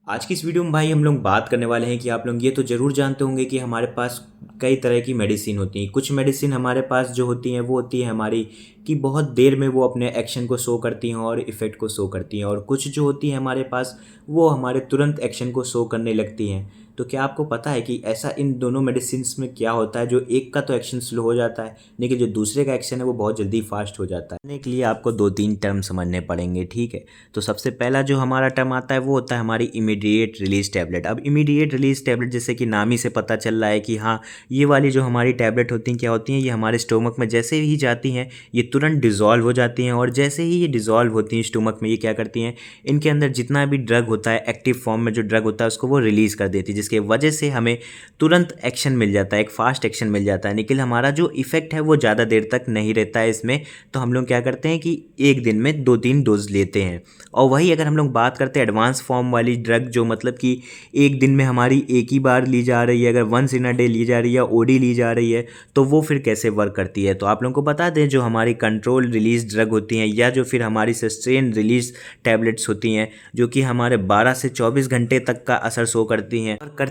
आज की इस वीडियो में भाई हम लोग बात करने वाले हैं कि आप लोग ये तो ज़रूर जानते होंगे कि हमारे पास कई तरह की मेडिसिन होती हैं। कुछ मेडिसिन हमारे पास जो होती हैं वो होती है हमारी कि बहुत देर में वो अपने एक्शन को शो करती हैं और इफ़ेक्ट को शो करती हैं, और कुछ जो होती हैं हमारे पास वो हमारे तुरंत एक्शन को शो करने लगती हैं। तो क्या आपको पता है कि ऐसा इन दोनों मेडिसिन्स में क्या होता है, जो एक का तो एक्शन स्लो हो जाता है लेकिन जो दूसरे का एक्शन है वो बहुत जल्दी फास्ट हो जाता है। इसके लिए आपको 2-3 टर्म समझने पड़ेंगे, ठीक है। तो सबसे पहला जो हमारा टर्म आता है वो होता है हमारी इमीडिएट रिलीज टैबलेट। अब इमीडिएट रिलीज टैबलेट जैसे कि नाम ही से पता चल रहा है कि हाँ, ये वाली जो हमारी टैबलेट होती हैं क्या होती हैं, ये हमारे स्टोमक में जैसे ही जाती हैं ये तुरंत डिज़ोल्व हो जाती हैं, और जैसे ही ये डिज़ोल्व होती हैं स्टोमक में, ये क्या करती हैं, इनके अंदर जितना भी ड्रग होता है, एक्टिव फॉर्म में जो ड्रग होता है उसको वो रिलीज़ कर देती है, जिसकी वजह से हमें तुरंत एक्शन मिल जाता है, एक फास्ट एक्शन मिल जाता है। लेकिन हमारा जो इफेक्ट है वो ज़्यादा देर तक नहीं रहता है इसमें। तो हम लोग क्या करते हैं कि एक दिन में 2-3 डोज लेते हैं। और वही अगर हम लोग बात करते हैं एडवांस फॉर्म वाली ड्रग, जो मतलब कि एक दिन में हमारी एक ही बार ली जा रही है, अगर वंस इन अ डे ली जा रही है, ओडी ली जा रही है, तो वो फिर कैसे वर्क करती है। तो आप लोगों को बता दें, जो हमारी कंट्रोल रिलीज ड्रग होती हैं या जो फिर हमारी सस्टेन रिलीज टैबलेट्स होती हैं, जो कि हमारे 12 से 24 घंटे तक का असर शो करती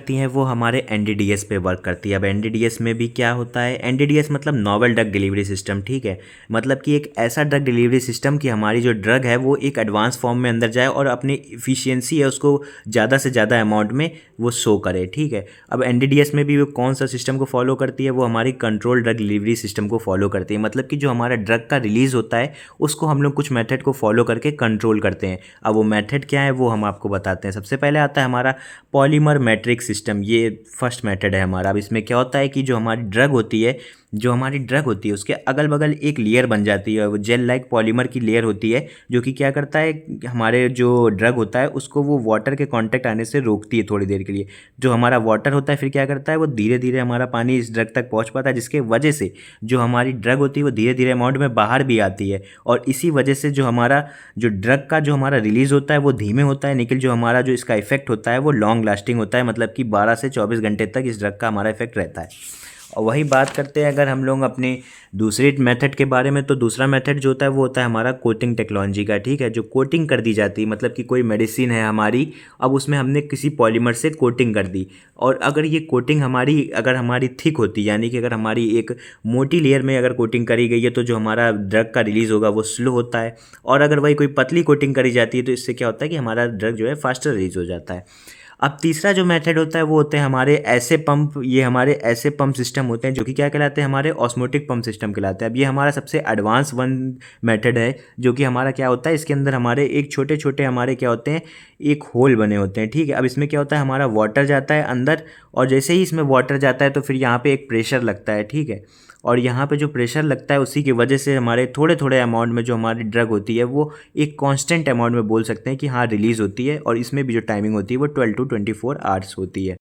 हैं, वो हमारे एनडीडीएस पे वर्क करती है। अब एनडीडीएस में भी क्या होता है, एनडीडीएस मतलब नोवेल ड्रग डिलीवरी सिस्टम, ठीक है। मतलब कि एक ऐसा ड्रग डिलीवरी सिस्टम कि हमारी जो ड्रग है वो एक एडवांस फॉर्म में अंदर जाए और अपनी इफिशियंसी है उसको ज़्यादा से ज़्यादा अमाउंट में वो शो करे, ठीक है। अब एनडीडीएस में भी वो कौन सा सिस्टम को फॉलो करती है, वो हमारी कंट्रोल ड्रग डिलीवरी सिस्टम को फॉलो करती है। मतलब कि जो हमारा ड्रग का रिलीज होता है उसको हम लोग कुछ मेथड को फॉलो करके कंट्रोल करते हैं। अब वो मेथड क्या है वो हम आपको बताते हैं। सबसे पहले आता है हमारा पॉलीमर मैट्रिक सिस्टम, ये फर्स्ट मेथड है हमारा। अब इसमें क्या होता है कि जो हमारी ड्रग होती है उसके अगल बगल एक लेयर बन जाती है, वो जेल लाइक पॉलीमर की लेयर होती है, जो कि क्या करता है, हमारे जो ड्रग होता है उसको वो वाटर के कांटेक्ट आने से रोकती है थोड़ी देर के लिए। जो हमारा वाटर होता है फिर क्या करता है, वो धीरे धीरे हमारा पानी इस ड्रग तक पहुंच पाता है, जिसके वजह से जो हमारी ड्रग होती है वो धीरे धीरे अमाउंट में बाहर भी आती है। और इसी वजह से जो ड्रग का जो हमारा रिलीज होता है वो धीमे होता है, लेकिन जो हमारा जो इसका इफेक्ट होता है वो लॉन्ग लास्टिंग होता है। मतलब कि 12 से 24 घंटे तक इस ड्रग का हमारा इफेक्ट रहता है। और वही बात करते हैं अगर हम लोग अपने दूसरे मेथड के बारे में, तो दूसरा मेथड जो होता है वो होता है हमारा कोटिंग टेक्नोलॉजी का, ठीक है। जो कोटिंग कर दी जाती है, मतलब कि कोई मेडिसिन है हमारी, अब उसमें हमने किसी पॉलीमर से कोटिंग कर दी, और अगर ये कोटिंग हमारी थिक होती, यानी कि अगर हमारी एक मोटी लेयर में अगर कोटिंग करी गई है तो जो हमारा ड्रग का रिलीज़ होगा वो स्लो होता है। और अगर वही कोई पतली कोटिंग करी जाती है तो इससे क्या होता है कि हमारा ड्रग जो है फास्टर रिलीज हो जाता है। अब तीसरा जो मेथड होता है वो होते हैं हमारे ऐसे पंप, ये हमारे ऐसे पंप सिस्टम होते हैं जो कि क्या कहलाते हैं, हमारे ऑस्मोटिक पंप सिस्टम कहलाते हैं। अब ये हमारा सबसे एडवांस मेथड है, जो कि हमारा क्या होता है, इसके अंदर हमारे एक छोटे छोटे हमारे क्या होते हैं, एक होल बने होते हैं, ठीक है। अब इसमें क्या होता है, हमारा वाटर जाता है अंदर, और जैसे ही इसमें वाटर जाता है तो फिर यहाँ पे एक प्रेशर लगता है, ठीक है। और यहाँ पे जो प्रेशर लगता है उसी की वजह से हमारे थोड़े थोड़े अमाउंट में जो हमारी ड्रग होती है वो एक कांस्टेंट अमाउंट में बोल सकते हैं कि हाँ रिलीज़ होती है। और इसमें भी जो टाइमिंग होती है वो 12 to 24 आवर्स होती है।